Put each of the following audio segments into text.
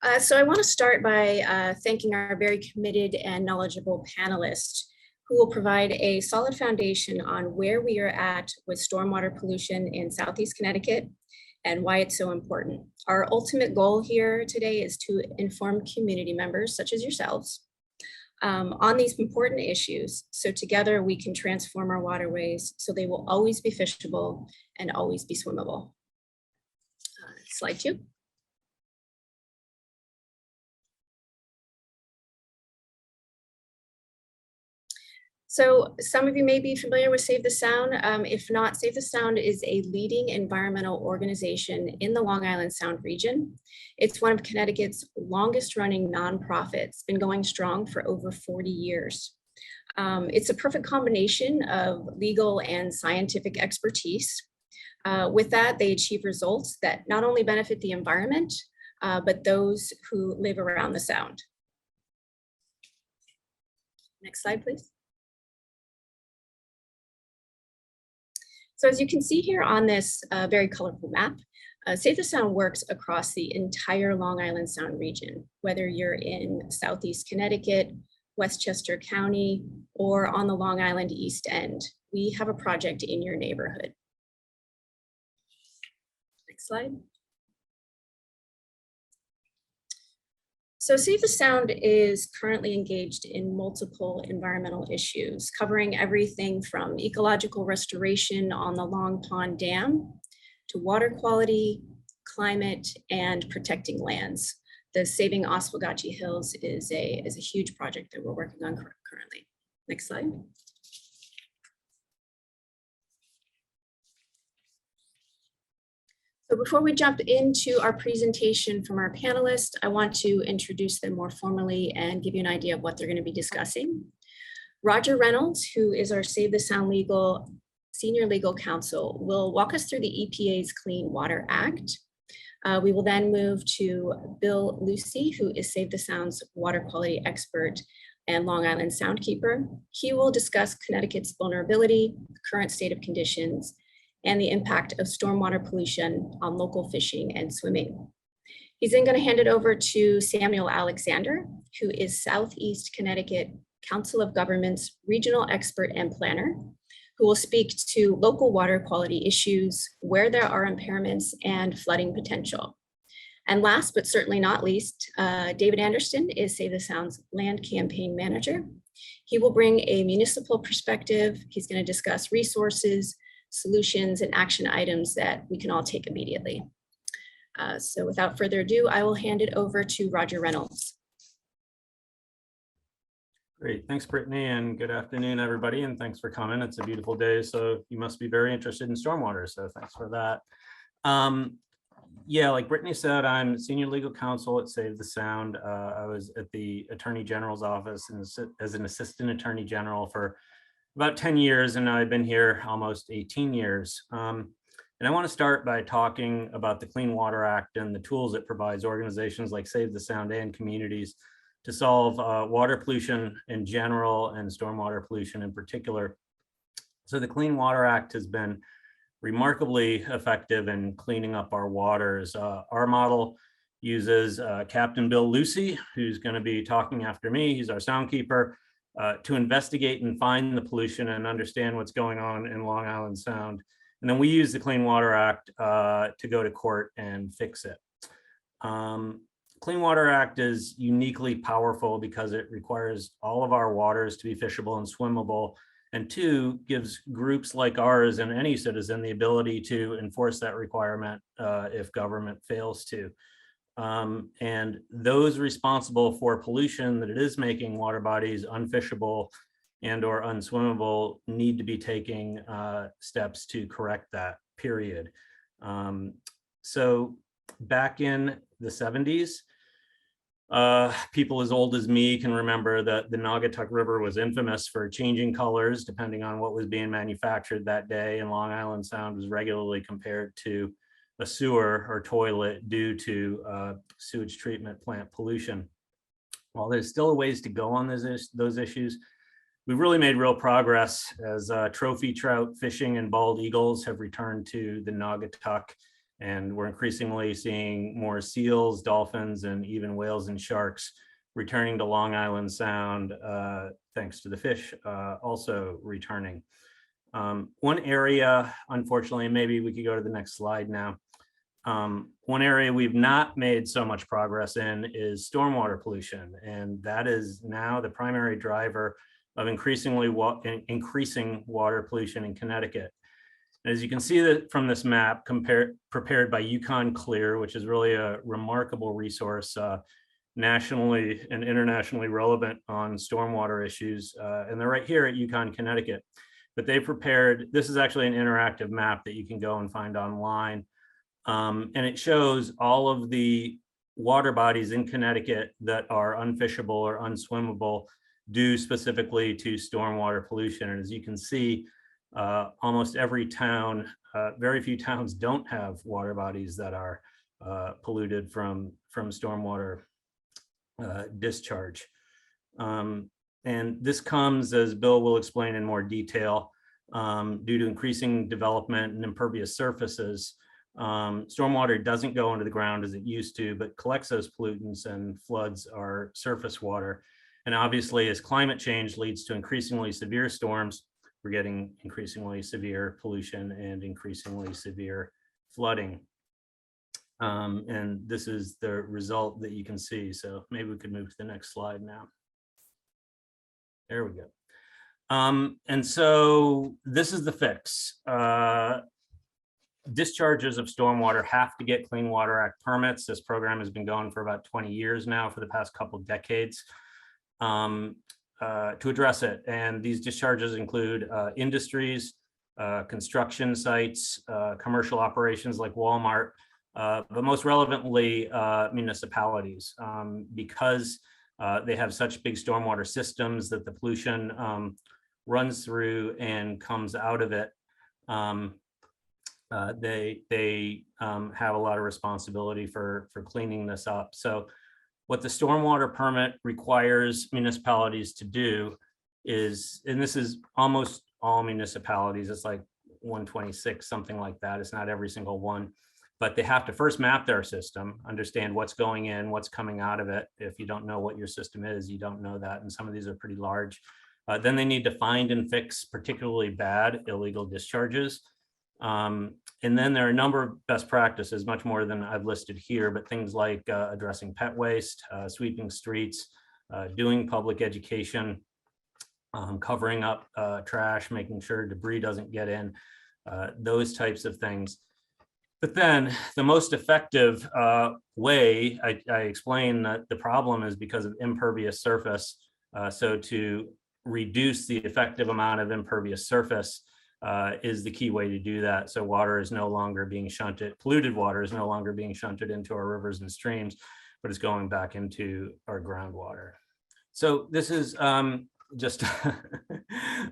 So I want to start by thanking our very committed and knowledgeable panelists who will provide a solid foundation on where we are at with stormwater pollution in Southeast Connecticut and why it's so important. Our ultimate goal here today is to inform community members, such as yourselves, on these important issues. So together we can transform our waterways so they will always be fishable and always be swimmable. Slide 2. So some of you may be familiar with Save the Sound. If not, Save the Sound is a leading environmental organization in the Long Island Sound region. It's one of Connecticut's longest running nonprofits, been going strong for over 40 years. It's a perfect combination of legal and scientific expertise. With that, they achieve results that not only benefit the environment, but those who live around the Sound. Next slide, please. So as you can see here on this very colorful map, Save the Sound works across the entire Long Island Sound region, whether you're in Southeast Connecticut, Westchester County, or on the Long Island East End. We have a project in your neighborhood. Next slide. So Save the Sound is currently engaged in multiple environmental issues, covering everything from ecological restoration on the Long Pond Dam to water quality, climate, and protecting lands. The Saving Oswegatchie Hills is a huge project that we're working on currently. Next slide. So before we jump into our presentation from our panelists, I want to introduce them more formally and give you an idea of what they're going to be discussing. Roger Reynolds, who is our Save the Sound Senior Legal Counsel, will walk us through the EPA's Clean Water Act. We will then move to Bill Lucey, who is Save the Sound's water quality expert and Long Island Soundkeeper. He will discuss Connecticut's vulnerability, current state of conditions, and the impact of stormwater pollution on local fishing and swimming. He's then going to hand it over to Samuel Alexander, who is Southeast Connecticut Council of Governments regional expert and planner, who will speak to local water quality issues, where there are impairments, and flooding potential. And last but certainly not least, David Anderson is Save the Sound's land campaign manager. He will bring a municipal perspective. He's going to discuss resources, solutions, and action items that we can all take immediately. So without further ado, I will hand it over to Roger Reynolds. Great, thanks Brittany, and good afternoon everybody, and thanks for coming. It's a beautiful day, so you must be very interested in stormwater, so thanks for that. Yeah, like Brittany said, I'm Senior Legal Counsel at Save the Sound. I was at the Attorney General's office as an Assistant Attorney General for about 10 years, and I've been here almost 18 years. And I want to start by talking about the Clean Water Act and the tools it provides organizations like Save the Sound and communities to solve water pollution in general and stormwater pollution in particular. So the Clean Water Act has been remarkably effective in cleaning up our waters. Our model uses Captain Bill Lucey, who's going to be talking after me. He's our soundkeeper, to investigate and find the pollution and understand what's going on in Long Island Sound. And then we use the Clean Water Act to go to court and fix it. Clean Water Act is uniquely powerful because it requires all of our waters to be fishable and swimmable, and two, gives groups like ours and any citizen the ability to enforce that requirement if government fails to. And those responsible for pollution that it is making water bodies unfishable and or unswimmable need to be taking steps to correct that, period. So back in the 70s, people as old as me can remember that the Naugatuck River was infamous for changing colors depending on what was being manufactured that day, and Long Island Sound was regularly compared to a sewer or toilet due to sewage treatment plant pollution. While there's still a ways to go on those issues, we've really made real progress as trophy trout fishing and bald eagles have returned to the Naugatuck And we're increasingly seeing more seals, dolphins, and even whales and sharks returning to Long Island Sound, thanks to the fish also returning. One area, unfortunately, maybe we could go to the next slide now. One area we've not made so much progress in is stormwater pollution, and that is now the primary driver of increasing water pollution in Connecticut. As you can see that from this map prepared by Yukon Clear, which is really a remarkable resource, nationally and internationally relevant on stormwater issues. And they're right here at Yukon, Connecticut. But they prepared, this is actually an interactive map that you can go and find online. And it shows all of the water bodies in Connecticut that are unfishable or unswimmable due specifically to stormwater pollution. And as you can see, almost every town, very few towns don't have water bodies that are polluted from stormwater discharge. And this comes, as Bill will explain in more detail, due to increasing development and impervious surfaces. Stormwater doesn't go into the ground as it used to, but collects those pollutants and floods our surface water. And obviously, as climate change leads to increasingly severe storms, we're getting increasingly severe pollution and increasingly severe flooding. And this is the result that you can see. So maybe we could move to the next slide now. There we go. And so this is the fix. Discharges of stormwater have to get Clean Water Act permits. This program has been going for about 20 years now, for the past couple of decades, to address it. And these discharges include industries, construction sites, commercial operations like Walmart, but most relevantly, municipalities, because they have such big stormwater systems that the pollution runs through and comes out of it. They have a lot of responsibility for cleaning this up. So what the stormwater permit requires municipalities to do is, and this is almost all municipalities, it's like 126, something like that. It's not every single one, but they have to first map their system, understand what's going in, what's coming out of it. If you don't know what your system is, you don't know that. And some of these are pretty large. Then they need to find and fix particularly bad illegal discharges. And then there are a number of best practices, much more than I've listed here, but things like addressing pet waste, sweeping streets, doing public education, covering up trash, making sure debris doesn't get in, those types of things. But then the most effective way, I explain that the problem is because of impervious surface. So to reduce the effective amount of impervious surface is the key way to do that. So water is no longer being shunted, polluted water is no longer being shunted into our rivers and streams, but it's going back into our groundwater. So this is just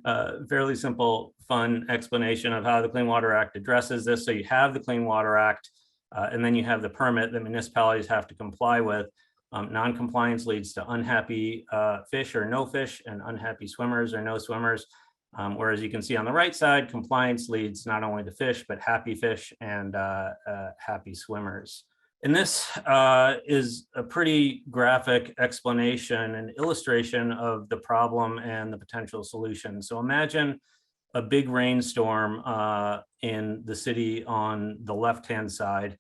a fairly simple, fun explanation of how the Clean Water Act addresses this. So you have the Clean Water Act, and then you have the permit that municipalities have to comply with. Non-compliance leads to unhappy fish or no fish, and unhappy swimmers or no swimmers. Whereas you can see on the right side, compliance leads not only to fish, but happy fish and happy swimmers. And this is a pretty graphic explanation and illustration of the problem and the potential solution. So imagine a big rainstorm in the city on the left-hand side.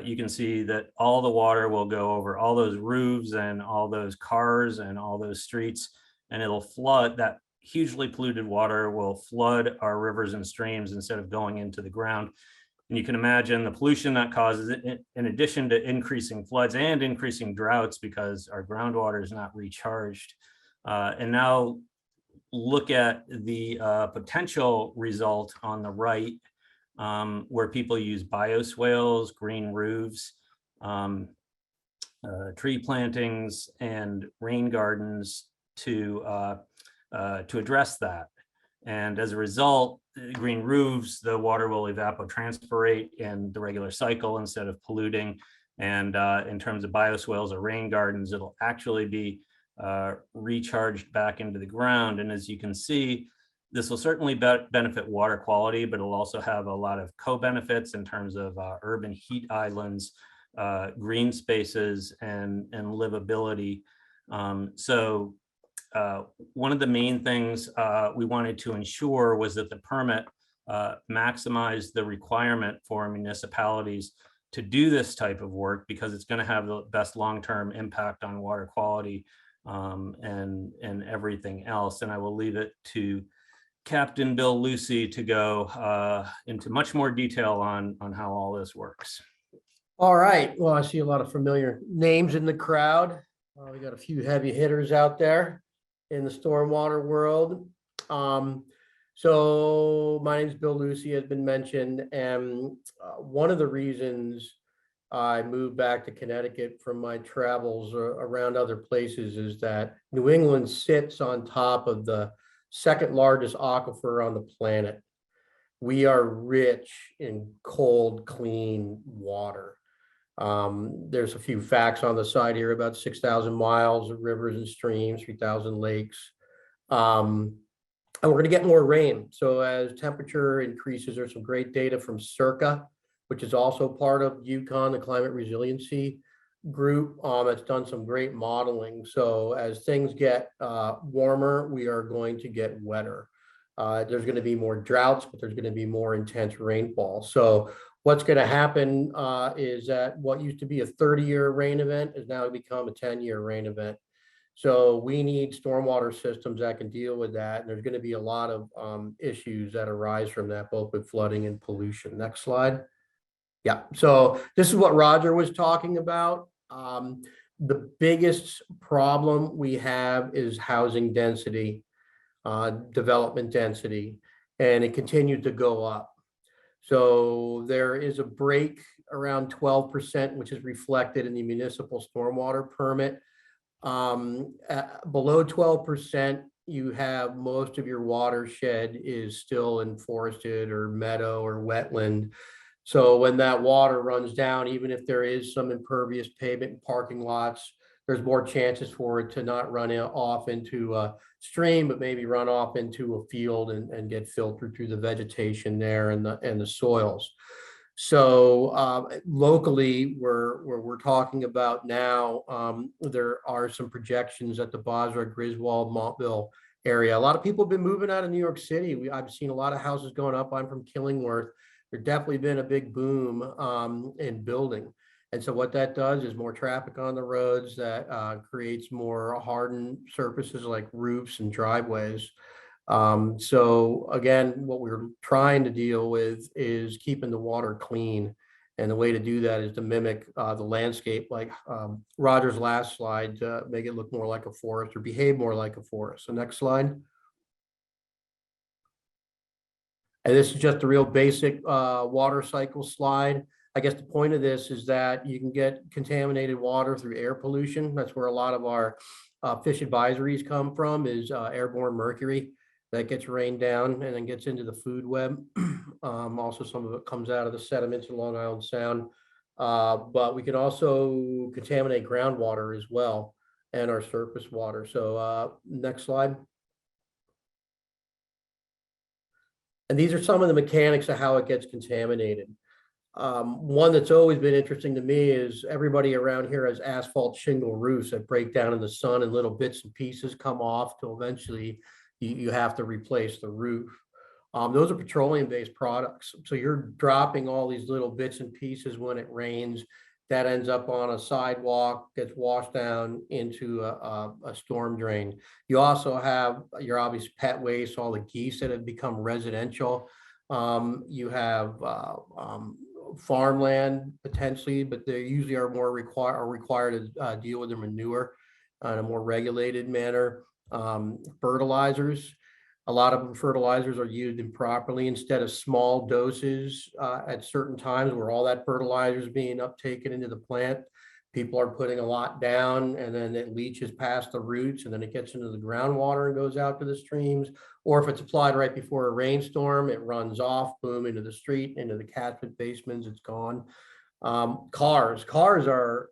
You can see that all the water will go over all those roofs and all those cars and all those streets, and it'll flood. That hugely polluted water will flood our rivers and streams instead of going into the ground. And you can imagine the pollution that causes it, in addition to increasing floods and increasing droughts because our groundwater is not recharged. And now look at the potential result on the right, where people use bioswales, green roofs, tree plantings, and rain gardens to address that. And as a result, green roofs, the water will evapotranspirate in the regular cycle instead of polluting. And in terms of bioswales or rain gardens, it'll actually be recharged back into the ground. And as you can see, This will certainly benefit water quality, but it'll also have a lot of co-benefits in terms of urban heat islands, green spaces, and livability. So one of the main things we wanted to ensure was that the permit maximize the requirement for municipalities to do this type of work, because it's going to have the best long-term impact on water quality and everything else. And I will leave it to Captain Bill Lucey to go into much more detail on how all this works. All right. Well, I see a lot of familiar names in the crowd. We got a few heavy hitters out there in the stormwater world. So my name is Bill Lucey, has been mentioned, and one of the reasons I moved back to Connecticut from my travels around other places is that New England sits on top of the second largest aquifer on the planet. We are rich in cold, clean water. There's a few facts on the side here, about 6,000 miles of rivers and streams, 3,000 lakes. And we're going to get more rain. So as temperature increases, there's some great data from SCCOG, which is also part of UConn, the climate resiliency group. It's done some great modeling. So as things get warmer, we are going to get wetter. There's going to be more droughts, but there's going to be more intense rainfall. So what's going to happen is that what used to be a 30-year rain event is now become a 10-year rain event. So we need stormwater systems that can deal with that. And there's going to be a lot of issues that arise from that, both with flooding and pollution. Next slide. Yeah, so this is what Roger was talking about. The biggest problem we have is housing density, development density, and it continued to go up. So there is a break around 12%, which is reflected in the municipal stormwater permit. Below 12%, you have most of your watershed is still in forested or meadow or wetland. So when that water runs down, even if there is some impervious pavement and parking lots, there's more chances for it to not run off into a stream, but maybe run off into a field and get filtered through the vegetation there and the soils. So locally, we're talking about now, there are some projections at the Basra, Griswold, Montville area. A lot of people have been moving out of New York City. I've seen a lot of houses going up. I'm from Killingworth. There's definitely been a big boom in building. And so what that does is more traffic on the roads, that creates more hardened surfaces like roofs and driveways. So again, what we're trying to deal with is keeping the water clean. And the way to do that is to mimic the landscape, like Roger's last slide, to make it look more like a forest or behave more like a forest. So next slide. And this is just a real basic water cycle slide. I guess the point of this is that you can get contaminated water through air pollution. That's where a lot of our fish advisories come from, is airborne mercury that gets rained down and then gets into the food web. Also, some of it comes out of the sediments in Long Island Sound. But we can also contaminate groundwater as well, and our surface water. So next slide. And these are some of the mechanics of how it gets contaminated. One that's always been interesting to me is everybody around here has asphalt shingle roofs that break down in the sun, and little bits and pieces come off till eventually you have to replace the roof. Those are petroleum-based products. So you're dropping all these little bits and pieces when it rains. That ends up on a sidewalk, gets washed down into a storm drain. You also have your obvious pet waste, all the geese that have become residential. You have farmland potentially, but they usually are more required to deal with their manure in a more regulated manner. Fertilizers. A lot of fertilizers are used improperly. Instead of small doses at certain times where all that fertilizer is being uptaken into the plant, people are putting a lot down, and then it leaches past the roots, and then it gets into the groundwater and goes out to the streams. Or if it's applied right before a rainstorm, it runs off, boom, into the street, into the catchment basements, it's gone. Cars are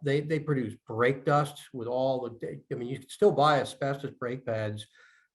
they produce brake dust with all the, I mean, you can still buy asbestos brake pads,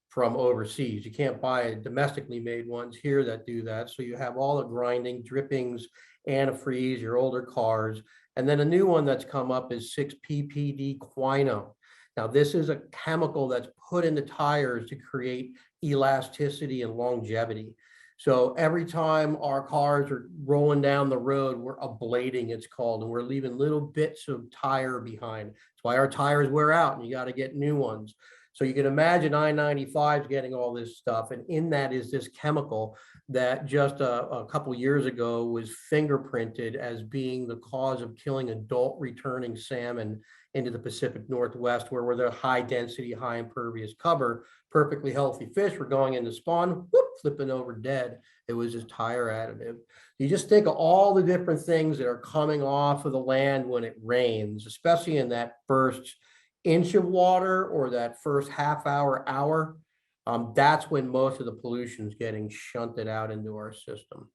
from overseas. You can't buy domestically made ones here that do that. So you have all the grinding, drippings, antifreeze, your older cars. And then a new one that's come up is 6-PPD quino. Now, this is a chemical that's put in the tires to create elasticity and longevity. So every time our cars are rolling down the road, we're ablating, it's called, and we're leaving little bits of tire behind. That's why our tires wear out and you got to get new ones. So you can imagine I-95 is getting all this stuff. And in that is this chemical that just a couple of years ago was fingerprinted as being the cause of killing adult returning salmon into the Pacific Northwest, where they're high density, high impervious cover, perfectly healthy fish were going into spawn, whoop, flipping over dead. It was just tire additive. You just think of all the different things that are coming off of the land when it rains, especially in that first inch of water or that first half hour. That's when most of the pollution is getting shunted out into our system.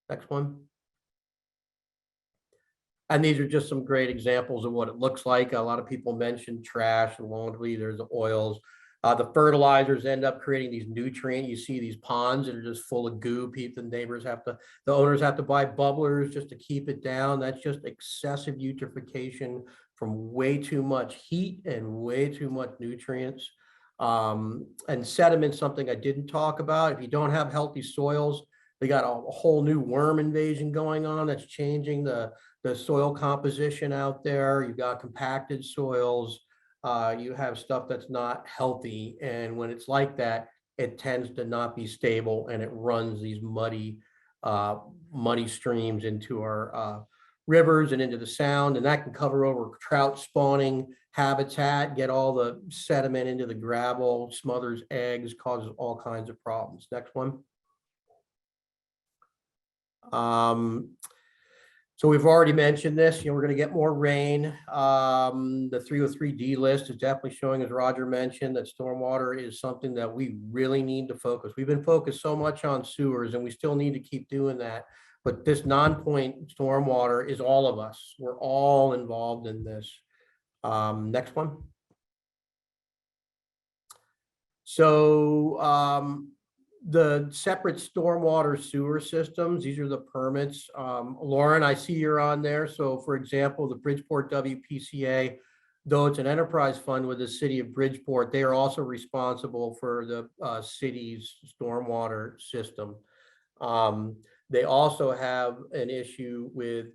Next one. And these are just some great examples of what it looks like. A lot of people mentioned trash and laundry. There's the oils. The fertilizers end up creating these nutrients. You see these ponds that are just full of goo. The neighbors have to, the owners have to buy bubblers just to keep it down. That's just excessive eutrophication from way too much heat and way too much nutrients. And sediment, something I didn't talk about. If you don't have healthy soils, they got a whole new worm invasion going on that's changing the soil composition out there. You've got compacted soils. You have stuff that's not healthy. And when it's like that, it tends to not be stable and it runs these muddy streams into our rivers and into the sound. And that can cover over trout spawning habitat, get all the sediment into the gravel, smothers eggs, causes all kinds of problems. Next one. So we've already mentioned this, we're going to get more rain. The 303D list is definitely showing, as Roger mentioned, that stormwater is something that we really need to focus. We've been focused so much on sewers and we still need to keep doing that. But this non-point stormwater is all of us. We're all involved in this. Next one. So the separate stormwater sewer systems, these are the permits. Lauren, I see you're on there. So for example, the Bridgeport WPCA, though it's an enterprise fund with the city of Bridgeport, they are also responsible for the city's stormwater system. They also have an issue with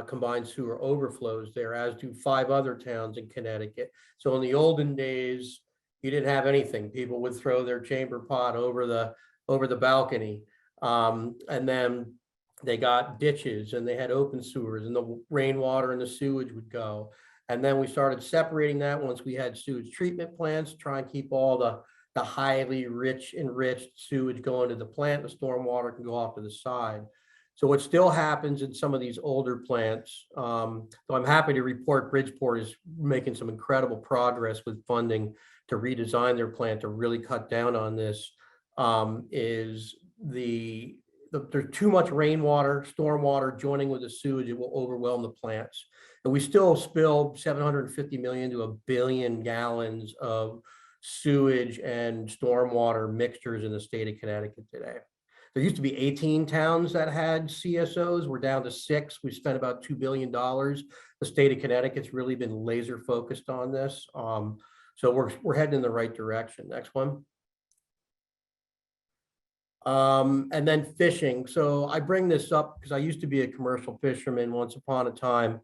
combined sewer overflows there, as do 5 other towns in Connecticut. So in the olden days, you didn't have anything. People would throw their chamber pot over the balcony. And then they got ditches and they had open sewers and the rainwater and the sewage would go. And then we started separating that once we had sewage treatment plants to try and keep all the highly enriched sewage going to the plant. The stormwater can go off to the side. So what still happens in some of these older plants, so I'm happy to report Bridgeport is making some incredible progress with funding to redesign their plant to really cut down on this. Is there's too much rainwater, stormwater joining with the sewage, it will overwhelm the plants. And we still spill 750 million to 1 billion gallons of sewage and stormwater mixtures in the state of Connecticut today. There used to be 18 towns that had CSOs. We're down to 6. We spent about $2 billion. The state of Connecticut's really been laser focused on this. So we're heading in the right direction. Next one. And then fishing. So I bring this up because I used to be a commercial fisherman once upon a time.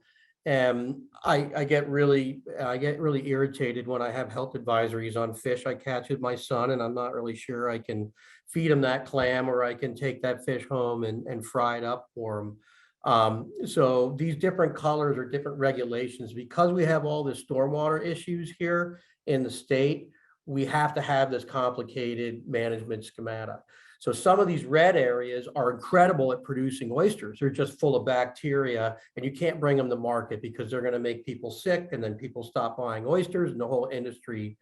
And I get really irritated when I have health advisories on fish I catch with my son, and I'm not really sure I can feed him that clam or I can take that fish home and fry it up for him. So these different colors are different regulations. Because we have all the stormwater issues here in the state, we have to have this complicated management schemata. So some of these red areas are incredible at producing oysters. They're just full of bacteria and you can't bring them to market because they're going to make people sick, and then people stop buying oysters and the whole industry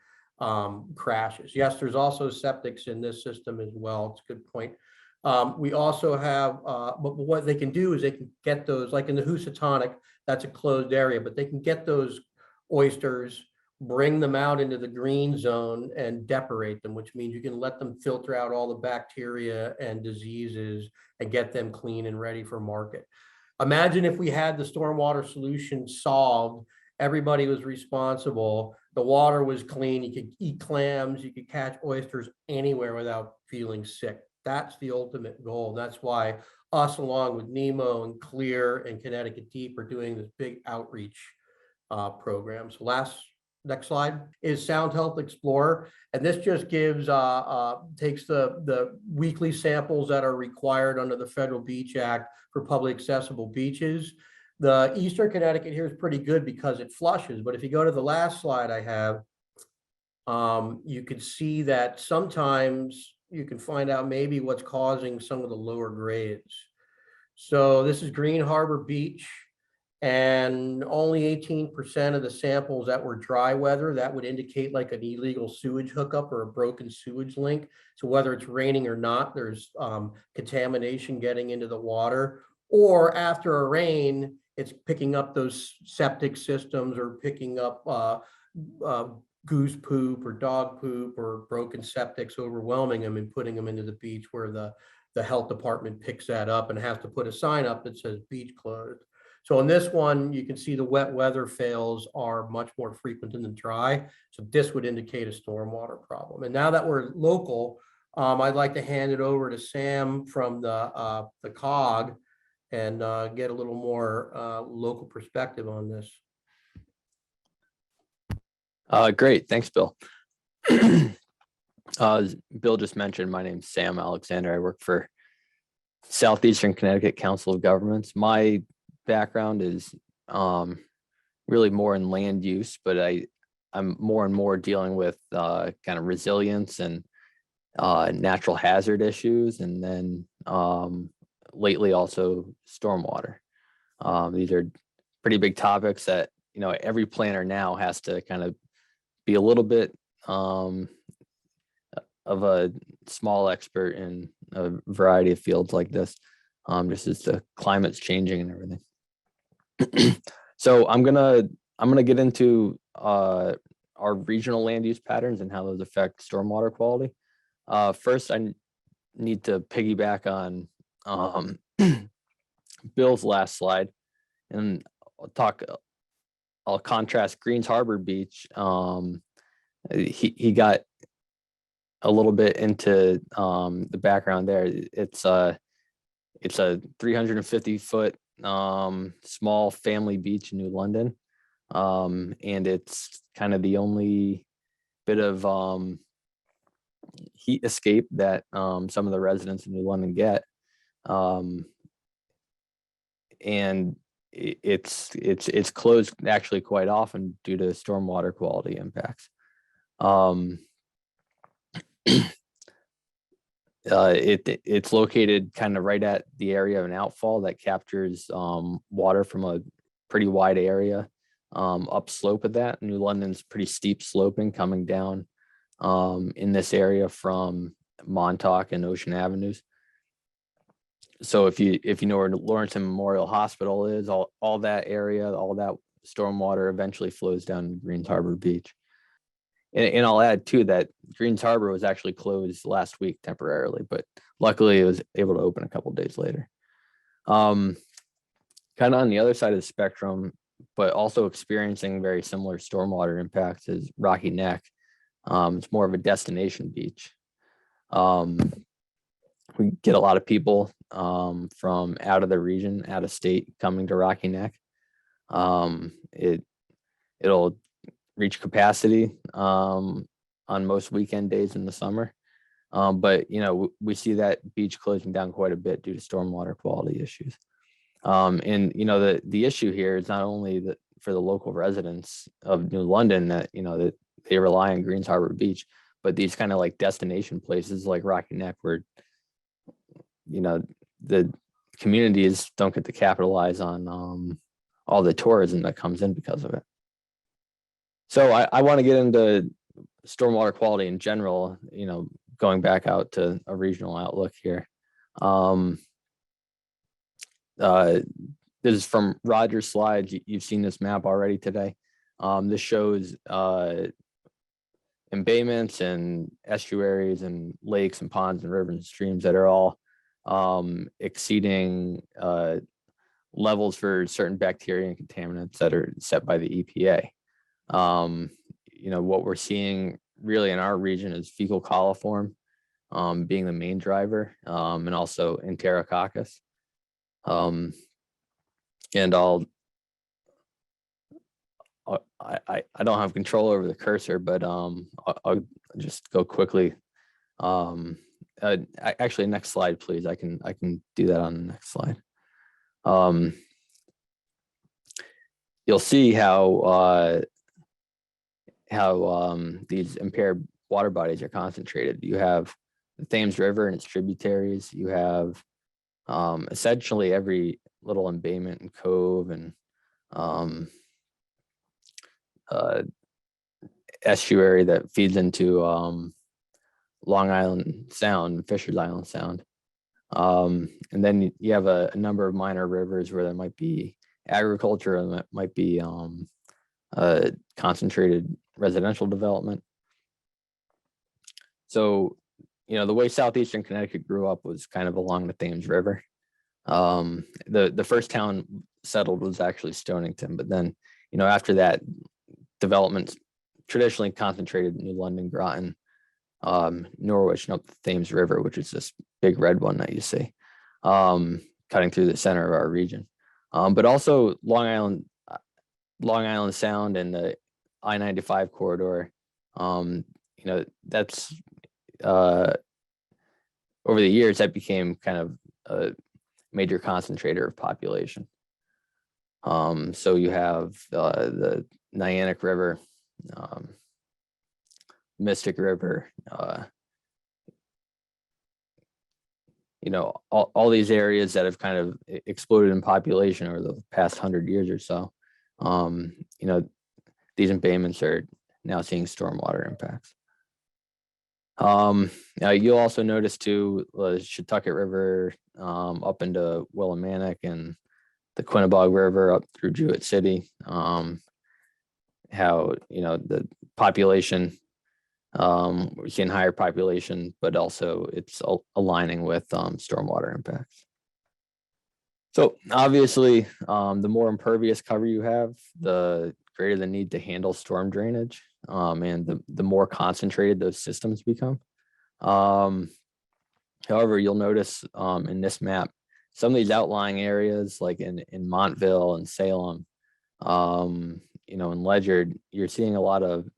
crashes. Yes, there's also septics in this system as well. It's a good point. We also have, but what they can do is they can get those, like in the Housatonic, that's a closed area, but they can get those oysters bring them out into the green zone and depurate them, which means you can let them filter out all the bacteria and diseases and get them clean and ready for market. Imagine if we had the stormwater solution solved, everybody was responsible, the water was clean, you could eat clams, you could catch oysters anywhere without feeling sick. That's the ultimate goal. That's why us, along with Nemo and Clear and Connecticut Deep, are doing this big outreach program. So next slide is Sound Health Explorer. And this just gives, takes the weekly samples that are required under the Federal Beach Act for public accessible beaches. The Eastern Connecticut here is pretty good because it flushes, but if you go to the last slide I have, you can see that sometimes you can find out maybe what's causing some of the lower grades. So this is Green Harbor Beach, and only 18% of the samples that were dry weather, that would indicate like an illegal sewage hookup or a broken sewage link. So whether it's raining or not, there's contamination getting into the water, or after a rain, it's picking up those septic systems or picking up goose poop or dog poop or broken septics, overwhelming them and putting them into the beach, where the health department picks that up and has to put a sign up that says beach closed. So in this one, you can see the wet weather fails are much more frequent than the dry. So this would indicate a stormwater problem. And now that we're local, I'd like to hand it over to Sam from the COG and get a little more local perspective on this. Great, thanks, Bill. As Bill just mentioned, my name's Sam Alexander. I work for Southeastern Connecticut Council of Governments. My background is really more in land use, but I'm more and more dealing with kind of resilience and natural hazard issues, and then lately also stormwater. These are pretty big topics that, you know, every planner now has to kind of be a little bit of a small expert in a variety of fields like this, just as the climate's changing and everything. So I'm gonna get into our regional land use patterns and how those affect stormwater quality. First, I need to piggyback on Bill's last slide, and I'll contrast Greens Harbor Beach. He got a little bit into the background there. It's a 350-foot small family beach in New London, and it's kind of the only bit of heat escape that some of the residents in New London get, and it's closed actually quite often due to stormwater quality impacts. It's located kind of right at the area of an outfall that captures water from a pretty wide area upslope of that. New London's pretty steep sloping coming down in this area from Montauk and Ocean Avenues. So if you know where Lawrence Memorial Hospital is, all that area, all that stormwater eventually flows down to Greens Harbor Beach. And I'll add too that Greens Harbor was actually closed last week temporarily, but luckily it was able to open a couple of days later. Kind of on the other side of the spectrum, but also experiencing very similar stormwater impacts, is Rocky Neck. It's more of a destination beach. We get a lot of people from out of the region, out of state, coming to Rocky Neck. It'll reach capacity on most weekend days in the summer, but you know, we see that beach closing down quite a bit due to stormwater quality issues. And you know, the issue here is not only that for the local residents of New London, that you know that they rely on Greens Harbor Beach, but these kind of like destination places like Rocky Neck, where you know the communities don't get to capitalize on all the tourism that comes in because of it. So I want to get into stormwater quality in general, you know, going back out to a regional outlook here. This is from Roger's slides. You've seen this map already today. This shows embayments and estuaries and lakes and ponds and rivers and streams that are all exceeding levels for certain bacteria and contaminants that are set by the EPA. What we're seeing really in our region is fecal coliform being the main driver, and also enterococcus. And I don't have control over the cursor, but I'll just go quickly. Actually, next slide, please. I can do that on the next slide. You'll see how these impaired water bodies are concentrated. You have the Thames River and its tributaries. You have essentially every little embayment and cove and estuary that feeds into Long Island Sound, Fisher's Island Sound. And then you have a number of minor rivers where there might be agriculture and that might be concentrated residential development. So, the way Southeastern Connecticut grew up was kind of along the Thames River. The first town settled was actually Stonington, but then, after that, development traditionally concentrated in New London, Groton, Norwich, and up the Thames River, which is this big red one that you see, cutting through the center of our region. But also Long Island Sound and the I-95 corridor. That's over the years that became kind of a major concentrator of population. So you have the Niantic River, Mystic River, all these areas that have kind of exploded in population over the past 100 years or so. These embayments are now seeing stormwater impacts. Now you'll also notice too, the Shetucket River up into Willimantic and the Quinnebog River up through Jewett City. How the population, we're seeing higher population, but also it's aligning with stormwater impacts. So obviously, the more impervious cover you have, the greater the need to handle storm drainage, and the more concentrated those systems become. However, you'll notice in this map, some of these outlying areas like in Montville and Salem, in Ledyard, you're seeing a lot of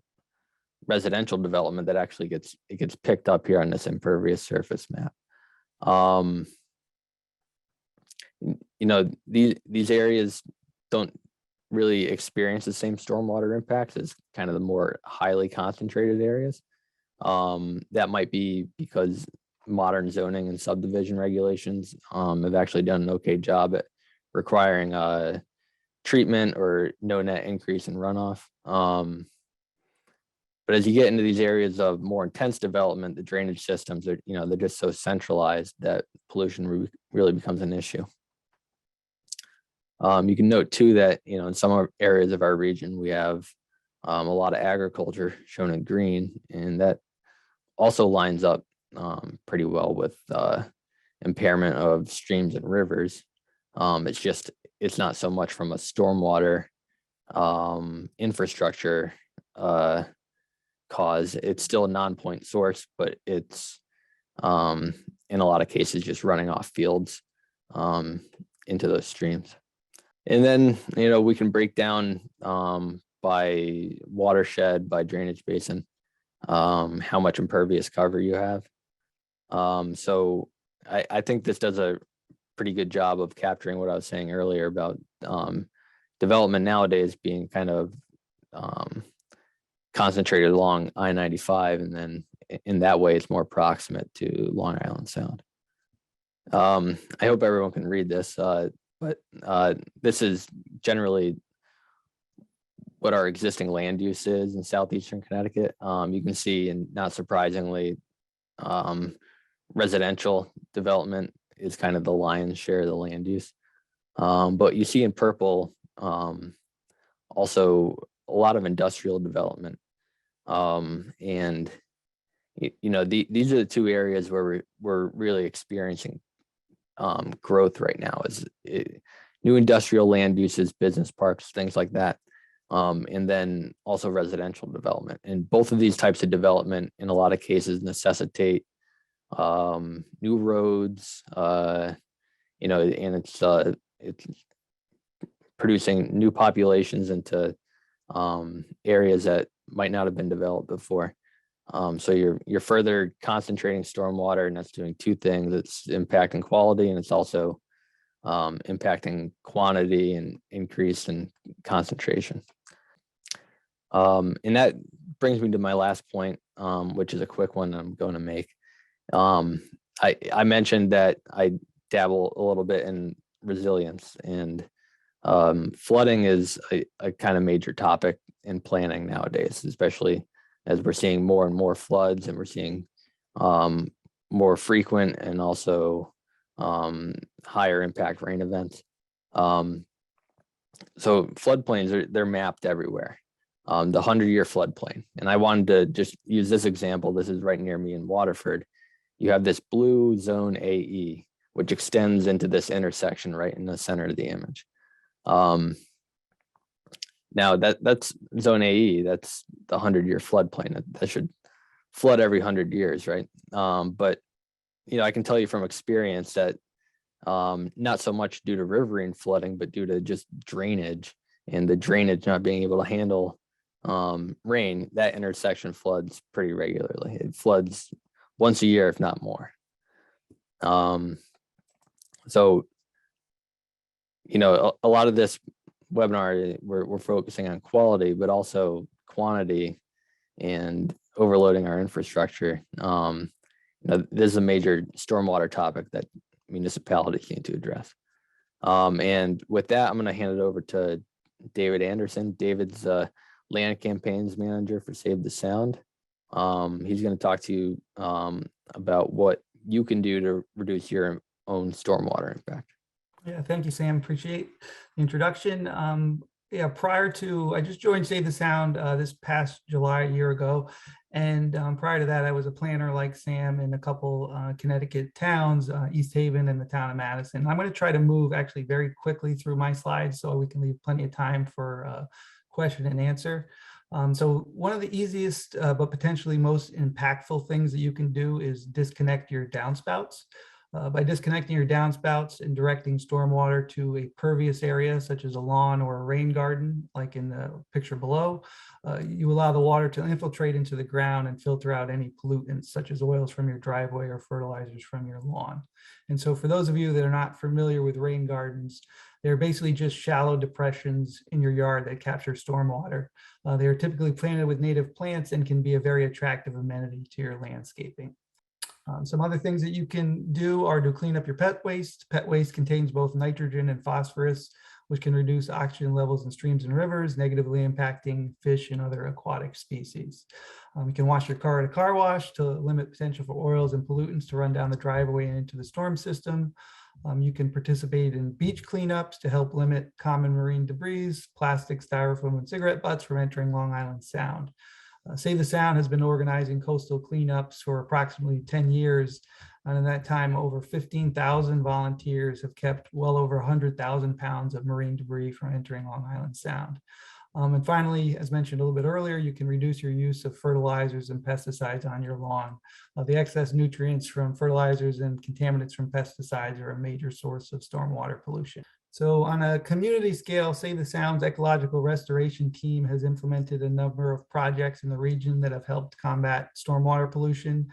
residential development that actually gets picked up here on this impervious surface map. These areas don't really experience the same stormwater impacts as kind of the more highly concentrated areas. That might be because modern zoning and subdivision regulations have actually done an okay job at requiring treatment or no net increase in runoff. But as you get into these areas of more intense development, the drainage systems are, they're just so centralized that pollution really becomes an issue. You can note too that, in some areas of our region, we have a lot of agriculture shown in green, and that also lines up pretty well with impairment of streams and rivers. It's not so much from a stormwater infrastructure cause. It's still a non-point source, but it's in a lot of cases just running off fields into those streams. And then, we can break down by watershed, by drainage basin, how much impervious cover you have. So I think this does a pretty good job of capturing what I was saying earlier about development nowadays being kind of concentrated along I-95, and then in that way it's more proximate to Long Island Sound. I hope everyone can read this, but this is generally what our existing land use is in Southeastern Connecticut. You can see, and not surprisingly, residential development is kind of the lion's share of the land use. But you see in purple also a lot of industrial development. And these are the two areas where we're really experiencing growth right now, is new industrial land uses, business parks, things like that. And then also residential development. And both of these types of development in a lot of cases necessitate new roads, and it's producing new populations into areas that might not have been developed before. So you're further concentrating stormwater, and that's doing two things. It's impacting quality, and it's also impacting quantity and increase in concentration. And that brings me to my last point, which is a quick one I'm going to make. I mentioned that I dabble a little bit in resilience, and flooding is a kind of major topic in planning nowadays, especially as we're seeing more and more floods, and we're seeing more frequent and also higher impact rain events. So floodplains, they're mapped everywhere. The 100-year floodplain. And I wanted to just use this example. This is right near me in Waterford. You have this blue zone AE, which extends into this intersection right in the center of the image. Now that's zone AE, that's the 100-year floodplain. That should flood every 100 years, right? But I can tell you from experience that not so much due to riverine flooding, but due to just drainage, and the drainage not being able to handle rain, that intersection floods pretty regularly. It floods once a year, if not more. So a lot of this webinar, we're focusing on quality, but also quantity and overloading our infrastructure. This is a major stormwater topic that municipalities need to address. And with that, I'm going to hand it over to David Anderson. David's land campaigns manager for Save the Sound. He's going to talk to you about what you can do to reduce your own stormwater impact. Yeah, thank you, Sam. Appreciate the introduction. Prior to, I just joined Save the Sound this past July, a year ago. And prior to that, I was a planner like Sam in a couple Connecticut towns, East Haven and the town of Madison. I'm going to try to move actually very quickly through my slides so we can leave plenty of time for question and answer. So one of the easiest but potentially most impactful things that you can do is disconnect your downspouts. By disconnecting your downspouts and directing stormwater to a pervious area, such as a lawn or a rain garden, like in the picture below, you allow the water to infiltrate into the ground and filter out any pollutants, such as oils from your driveway or fertilizers from your lawn. And so for those of you that are not familiar with rain gardens, they're basically just shallow depressions in your yard that capture stormwater. They are typically planted with native plants and can be a very attractive amenity to your landscaping. Some other things that you can do are to clean up your pet waste. Pet waste contains both nitrogen and phosphorus, which can reduce oxygen levels in streams and rivers, negatively impacting fish and other aquatic species. You can wash your car at a car wash to limit potential for oils and pollutants to run down the driveway and into the storm system. You can participate in beach cleanups to help limit common marine debris, plastic, styrofoam, and cigarette butts from entering Long Island Sound. Save the Sound has been organizing coastal cleanups for approximately 10 years. And in that time, over 15,000 volunteers have kept well over 100,000 pounds of marine debris from entering Long Island Sound. And finally, as mentioned a little bit earlier, you can reduce your use of fertilizers and pesticides on your lawn. The excess nutrients from fertilizers and contaminants from pesticides are a major source of stormwater pollution. So on a community scale, Save the Sound's ecological restoration team has implemented a number of projects in the region that have helped combat stormwater pollution.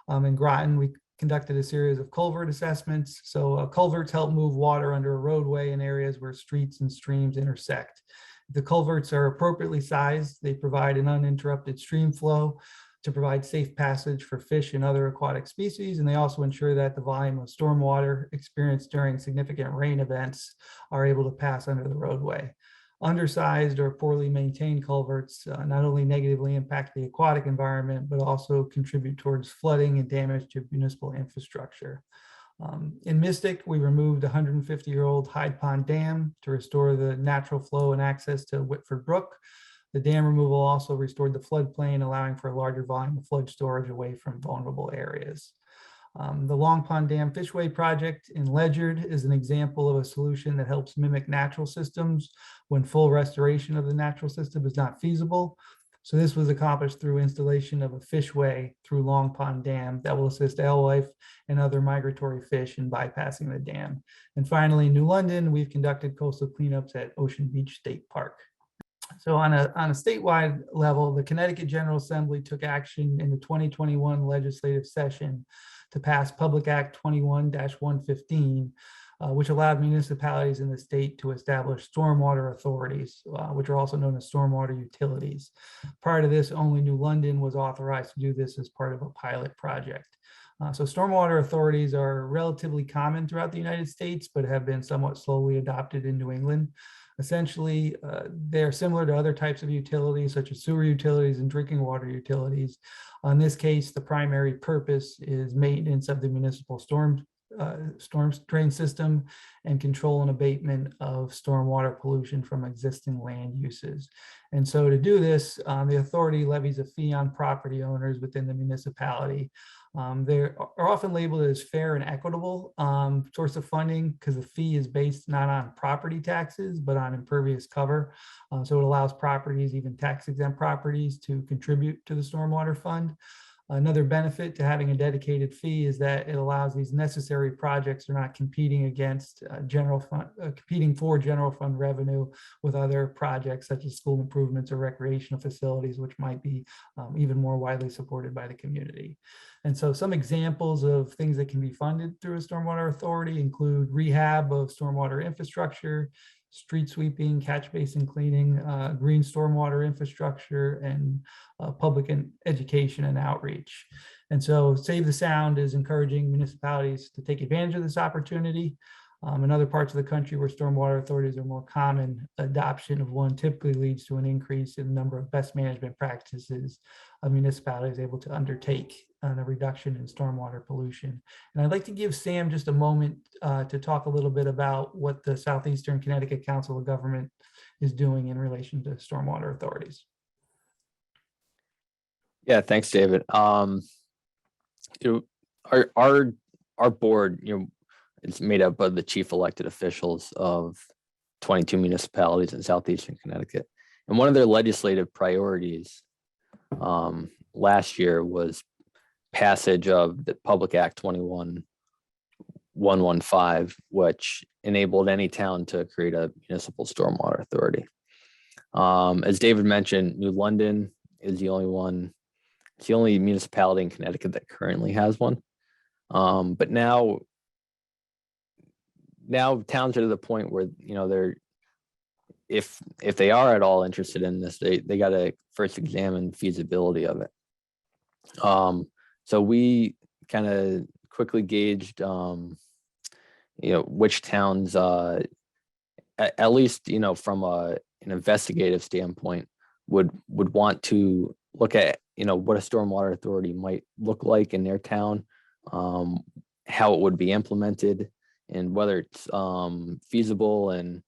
In Groton, we conducted a series of culvert assessments. So culverts help move water under a roadway in areas where streets and streams intersect. If the culverts are appropriately sized, they provide an uninterrupted stream flow to provide safe passage for fish and other aquatic species. And they also ensure that the volume of stormwater experienced during significant rain events are able to pass under the roadway. Undersized or poorly maintained culverts not only negatively impact the aquatic environment, but also contribute towards flooding and damage to municipal infrastructure. In Mystic, we removed a 150-year-old Hyde Pond Dam to restore the natural flow and access to Whitford Brook. The dam removal also restored the floodplain, allowing for a larger volume of flood storage away from vulnerable areas. The Long Pond Dam Fishway project in Ledyard is an example of a solution that helps mimic natural systems when full restoration of the natural system is not feasible. So this was accomplished through installation of a fishway through Long Pond Dam that will assist alewife and other migratory fish in bypassing the dam. And finally, in New London, we've conducted coastal cleanups at Ocean Beach State Park. So on a statewide level, the Connecticut General Assembly took action in the 2021 legislative session to pass Public Act 21-115, which allowed municipalities in the state to establish stormwater authorities, which are also known as stormwater utilities. Prior to this, only New London was authorized to do this as part of a pilot project. So stormwater authorities are relatively common throughout the United States, but have been somewhat slowly adopted in New England. Essentially, they're similar to other types of utilities, such as sewer utilities and drinking water utilities. In this case, the primary purpose is maintenance of the municipal storm drain system and control and abatement of stormwater pollution from existing land uses. And so to do this, the authority levies a fee on property owners within the municipality. They are often labeled as fair and equitable source of funding because the fee is based not on property taxes, but on impervious cover. So it allows properties, even tax exempt properties, to contribute to the stormwater fund. Another benefit to having a dedicated fee is that it allows these necessary projects are not competing against competing for general fund revenue with other projects such as school improvements or recreational facilities, which might be even more widely supported by the community. And so some examples of things that can be funded through a stormwater authority include rehab of stormwater infrastructure, street sweeping, catch basin cleaning, green stormwater infrastructure, and public education and outreach. And so Save the Sound is encouraging municipalities to take advantage of this opportunity. In other parts of the country where stormwater authorities are more common, adoption of one typically leads to an increase in the number of best management practices a municipality is able to undertake on a reduction in stormwater pollution. And I'd like to give Sam just a moment to talk a little bit about what the Southeastern Connecticut Council of Government is doing in relation to stormwater authorities. Yeah, thanks, David. Our board, it's made up of the chief elected officials of 22 municipalities in Southeastern Connecticut. And one of their legislative priorities last year was passage of the Public Act 21-115, which enabled any town to create a municipal stormwater authority. As David mentioned, New London is the only one. It's the only municipality in Connecticut that currently has one. But now towns are to the point where they're if they are at all interested in this, they got to first examine feasibility of it. So we kind of quickly gauged which towns at least from an investigative standpoint would want to look at what a stormwater authority might look like in their town, how it would be implemented, and whether it's feasible and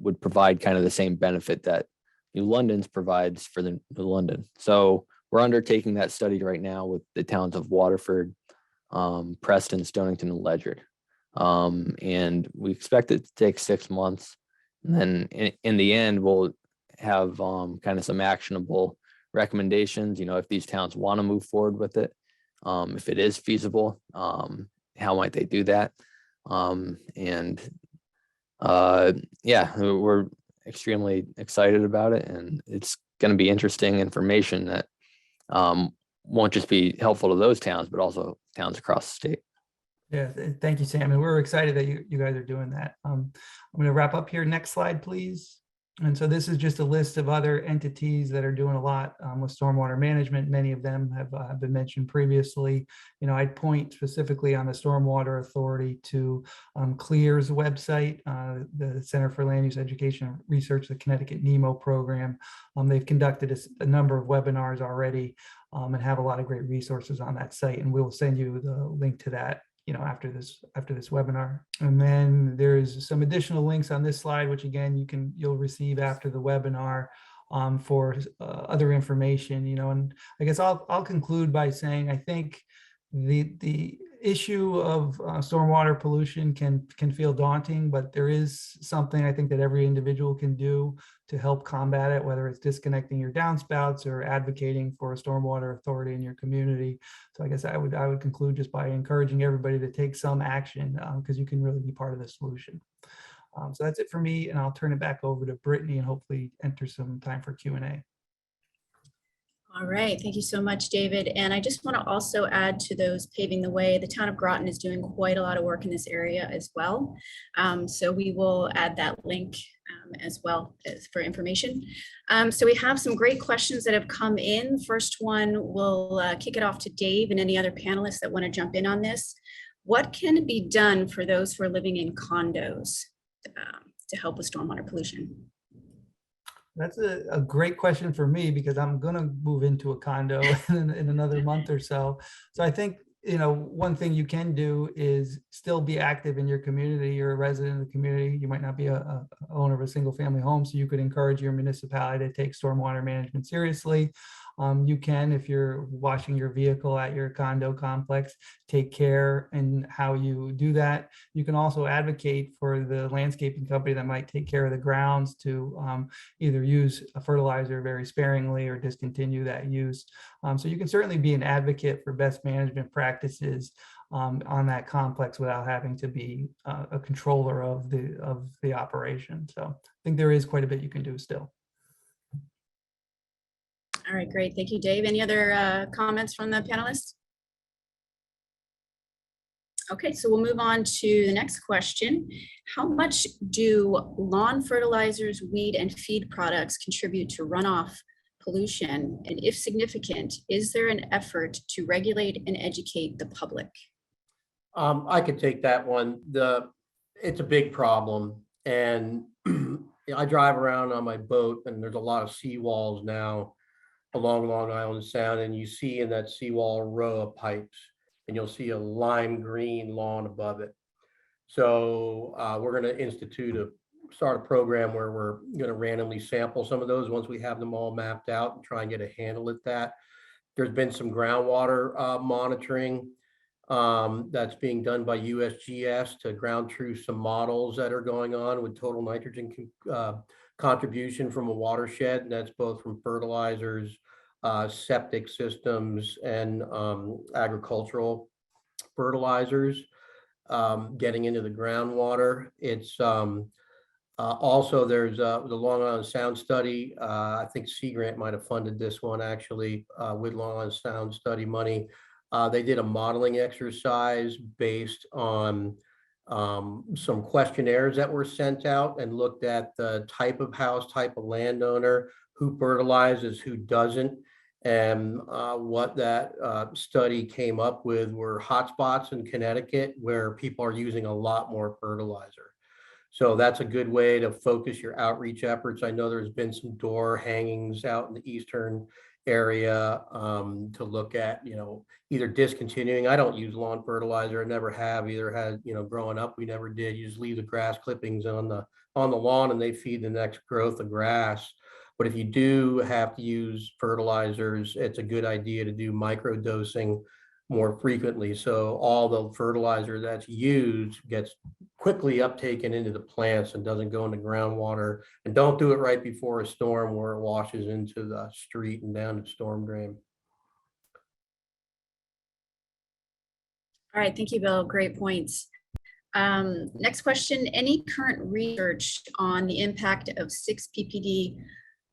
would provide kind of the same benefit that New London's provides for the New London. So we're undertaking that study right now with the towns of Waterford, Preston, Stonington, and Ledyard. And we expect it to take 6 months. And then in the end, we'll have kind of some actionable recommendations, if these towns want to move forward with it, if it is feasible, how might they do that? Yeah, we're extremely excited about it, and it's going to be interesting information that won't just be helpful to those towns, but also towns across the state. Yeah, thank you, Sam. And we're excited that you guys are doing that. I'm going to wrap up here. Next slide, please. And so this is just a list of other entities that are doing a lot with stormwater management. Many of them have been mentioned previously. I'd point specifically on the Stormwater Authority to CLEAR's website, the Center for Land Use Education and Research, the Connecticut NEMO program. They've conducted a number of webinars already and have a lot of great resources on that site. And we'll send you the link to that after this webinar. And then there's some additional links on this slide, which again, you'll receive after the webinar for other information, and I guess I'll conclude by saying I think the issue of stormwater pollution can feel daunting, but there is something I think that every individual can do to help combat it, whether it's disconnecting your downspouts or advocating for a stormwater authority in your community. So I guess I would conclude just by encouraging everybody to take some action, because you can really be part of the solution. So that's it for me, and I'll turn it back over to Brittany and hopefully enter some time for Q&A. All right, thank you so much, David. And I just want to also add to those paving the way, the town of Groton is doing quite a lot of work in this area as well. So we will add that link as well as for information. So we have some great questions that have come in. First one, we'll kick it off to Dave and any other panelists that want to jump in on this. What can be done for those who are living in condos to help with stormwater pollution? That's a great question for me, because I'm going to move into a condo in another month or so. So I think, one thing you can do is still be active in your community. You're a resident of the community. You might not be a owner of a single family home, so you could encourage your municipality to take stormwater management seriously. You can, if you're washing your vehicle at your condo complex, take care in how you do that. You can also advocate for the landscaping company that might take care of the grounds to either use a fertilizer very sparingly or discontinue that use. So you can certainly be an advocate for best management practices on that complex without having to be a controller of the operation. So I think there is quite a bit you can do still. All right, great. Thank you, Dave. Any other comments from the panelists? Okay, so we'll move on to the next question. How much do lawn fertilizers, weed, and feed products contribute to runoff pollution? And if significant, is there an effort to regulate and educate the public? I could take that one. It's a big problem. And I drive around on my boat, and there's a lot of seawalls now along Long Island Sound, and you see in that seawall a row of pipes, and you'll see a lime green lawn above it. So we're going to start a program where we're going to randomly sample some of those once we have them all mapped out and try and get a handle at that. There's been some groundwater monitoring that's being done by USGS to ground truth some models that are going on with total nitrogen contribution from a watershed, and that's both from fertilizers, septic systems, and agricultural fertilizers getting into the groundwater. It's also, there's the Long Island Sound study. I think Sea Grant might have funded this one actually with Long Island Sound study money. They did a modeling exercise based on some questionnaires that were sent out and looked at the type of house, type of landowner, who fertilizes, who doesn't. And what that study came up with were hotspots in Connecticut where people are using a lot more fertilizer. So that's a good way to focus your outreach efforts. I know there's been some door hangings out in the eastern area to look at, either discontinuing. I don't use lawn fertilizer. I never have either. Had, growing up, we never did. You just leave the grass clippings on the lawn and they feed the next growth of grass. But if you do have to use fertilizers, it's a good idea to do micro dosing more frequently. So all the fertilizer that's used gets quickly uptaken into the plants and doesn't go into groundwater. And don't do it right before a storm where it washes into the street and down the storm drain. All right, thank you, Bill. Great points. Next question, any current research on the impact of 6-ppd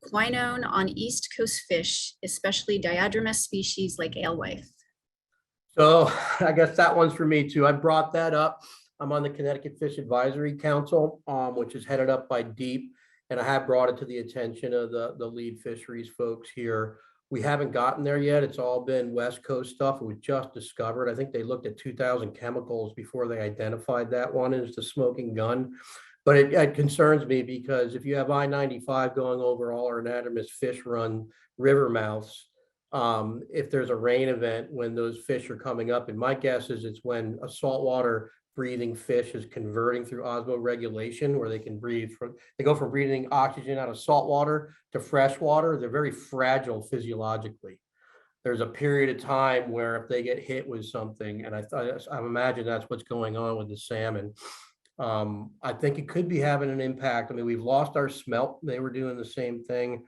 quinone on East Coast fish, especially diadromous species like alewife? So I guess that one's for me too. I brought that up. I'm on the Connecticut Fish Advisory Council, which is headed up by Deep, and I have brought it to the attention of the lead fisheries folks here. We haven't gotten there yet. It's all been West Coast stuff. It was just discovered. I think they looked at 2,000 chemicals before they identified that one as the smoking gun. But it concerns me because if you have I-95 going over all our anadromous fish run river mouths, if there's a rain event when those fish are coming up, and my guess is it's when a saltwater breathing fish is converting through osmoregulation, where they can breathe from, they go from breathing oxygen out of salt water to fresh water. They're very fragile physiologically. There's a period of time where if they get hit with something, and I imagine that's what's going on with the salmon. I think it could be having an impact. I mean, we've lost our smelt. They were doing the same thing.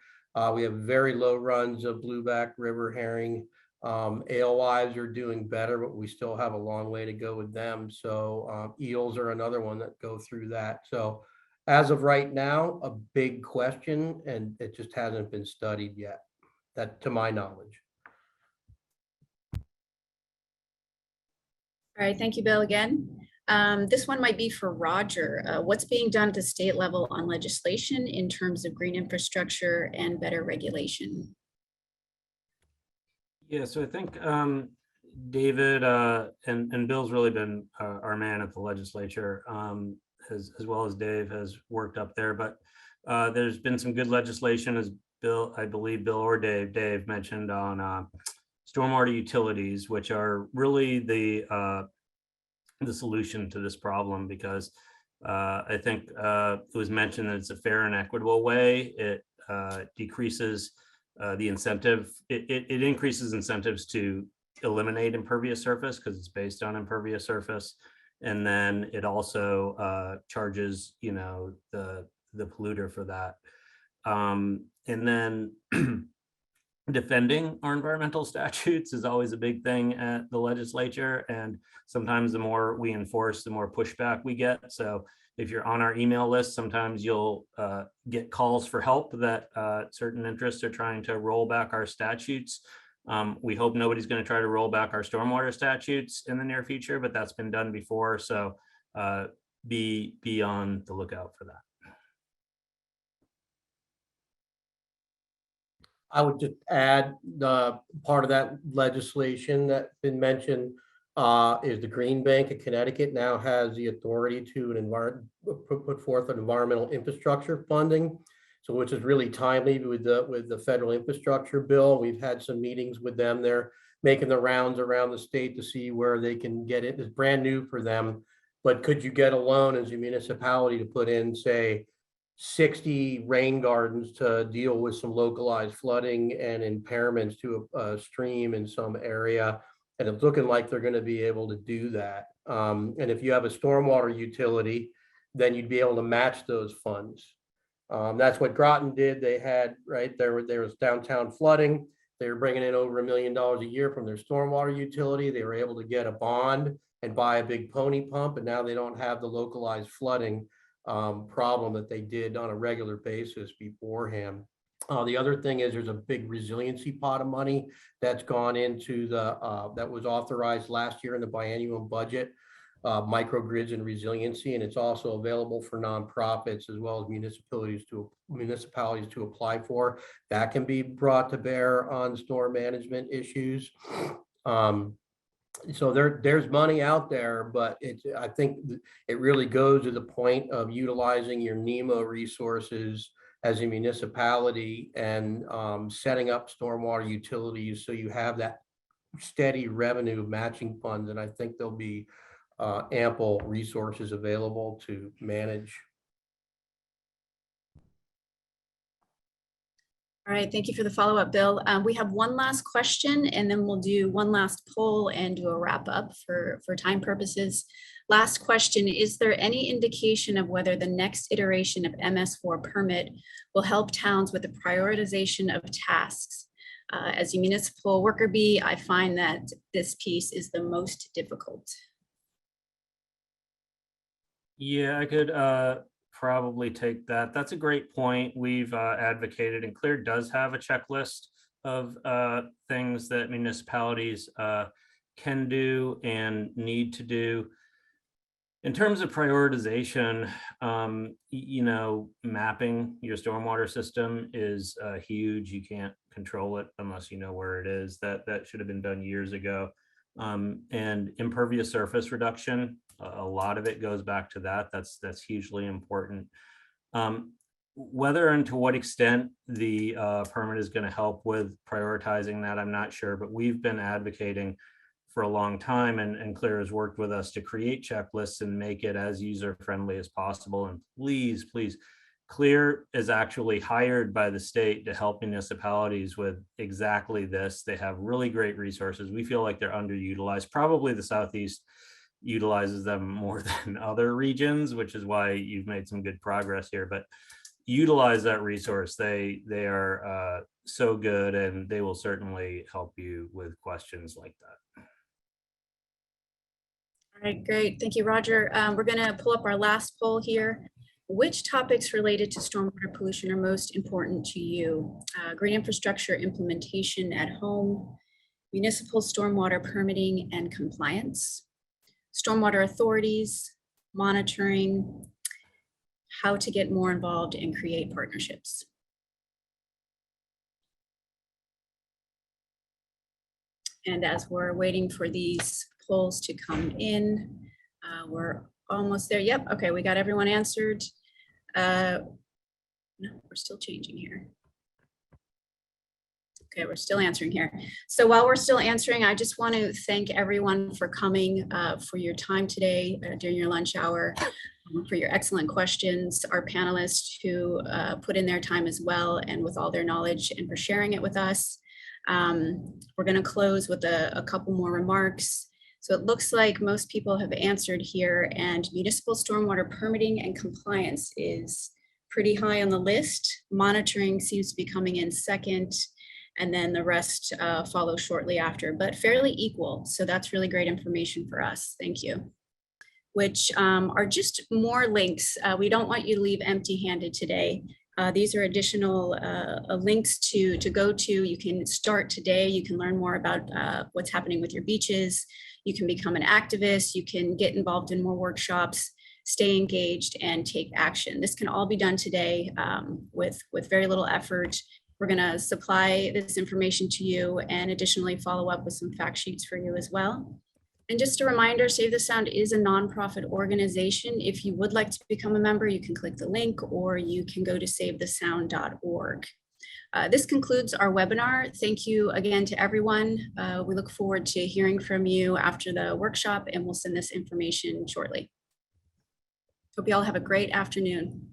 We have very low runs of blueback river herring. Alewives are doing better, but we still have a long way to go with them. So eels are another one that go through that. So as of right now, a big question, and it just hasn't been studied yet, that to my knowledge. All right, thank you, Bill, again. This one might be for Roger. What's being done at the state level on legislation in terms of green infrastructure and better regulation? Yeah, so I think David and Bill's really been our man at the legislature, as well as Dave has worked up there. But there's been some good legislation, as Bill, I believe Bill or Dave mentioned, on stormwater utilities, which are really the solution to this problem, because I think it was mentioned that it's a fair and equitable way. It decreases the incentive. It increases incentives to eliminate impervious surface because it's based on impervious surface, and then it also charges, you know, the polluter for that, and then defending our environmental statutes is always a big thing at the legislature, and sometimes the more we enforce, the more pushback we get. So if you're on our email list, sometimes you'll get calls for help that certain interests are trying to roll back our statutes. We hope nobody's going to try to roll back our stormwater statutes in the near future, but that's been done before. So be on the lookout for that. I would just add the part of that legislation that's been mentioned is the Green Bank of Connecticut now has the authority to put forth an environmental infrastructure funding. So which is really timely with the federal infrastructure bill. We've had some meetings with them. They're making the rounds around the state to see where they can get it. It's brand new for them, but could you get a loan as a municipality to put in, say, 60 rain gardens to deal with some localized flooding and impairments to a stream in some area? And it's looking like they're going to be able to do that. And if you have a stormwater utility, then you'd be able to match those funds. That's what Groton did. They had, right, there was downtown flooding. They were bringing in over $1 million a year from their stormwater utility. They were able to get a bond and buy a big pony pump, and now they don't have the localized flooding problem that they did on a regular basis beforehand. The other thing is there's a big resiliency pot of money that's gone into that was authorized last year in the biennial budget, microgrids and resiliency, and it's also available for nonprofits as well as municipalities to apply for. That can be brought to bear on storm management issues. So there's money out there, but I think it really goes to the point of utilizing your NEMA resources as a municipality and setting up stormwater utilities so you have that steady revenue matching funds. And I think there'll be ample resources available to manage. All right, thank you for the follow-up, Bill. We have one last question, and then we'll do one last poll and do a wrap up for time purposes. Last question, is there any indication of whether the next iteration of MS4 permit will help towns with the prioritization of tasks? As a municipal worker bee, I find that this piece is the most difficult. Yeah, I could probably take that. That's a great point. We've advocated, and Clear does have a checklist of things that municipalities can do and need to do. In terms of prioritization, you know, mapping your stormwater system is huge. You can't control it unless you know where it is. That should have been done years ago. And impervious surface reduction, a lot of it goes back to that. That's hugely important. Whether and to what extent the permit is going to help with prioritizing that, I'm not sure, but we've been advocating for a long time, and Claire has worked with us to create checklists and make it as user-friendly as possible. And please, please, Clear is actually hired by the state to help municipalities with exactly this. They have really great resources. We feel like they're underutilized. Probably the Southeast utilizes them more than other regions, which is why you've made some good progress here. But utilize that resource. They are so good, and they will certainly help you with questions like that. All right, great. Thank you, Roger. We're going to pull up our last poll here. Which topics related to stormwater pollution are most important to you? Green infrastructure implementation at home, municipal stormwater permitting and compliance, stormwater authorities, monitoring, how to get more involved and create partnerships. And as we're waiting for these polls to come in, we're almost there. Yep, okay, we got everyone answered. No, we're still changing here. Okay, we're still answering here. So while we're still answering, I just want to thank everyone for coming, for your time today during your lunch hour, for your excellent questions, our panelists who put in their time as well and with all their knowledge, and for sharing it with us. We're going to close with a couple more remarks. So it looks like most people have answered here, and municipal stormwater permitting and compliance is pretty high on the list. Monitoring seems to be coming in second, and then the rest follow shortly after, but fairly equal. So that's really great information for us. Thank you. Which are just more links. We don't want you to leave empty-handed today. These are additional links to go to. You can start today. You can learn more about what's happening with your beaches. You can become an activist. You can get involved in more workshops, stay engaged, and take action. This can all be done today with very little effort. We're going to supply this information to you and additionally follow up with some fact sheets for you as well. And just a reminder, Save the Sound is a nonprofit organization. If you would like to become a member, you can click the link, or you can go to savethesound.org. This concludes our webinar. Thank you again to everyone. We look forward to hearing from you after the workshop, and we'll send this information shortly. Hope you all have a great afternoon.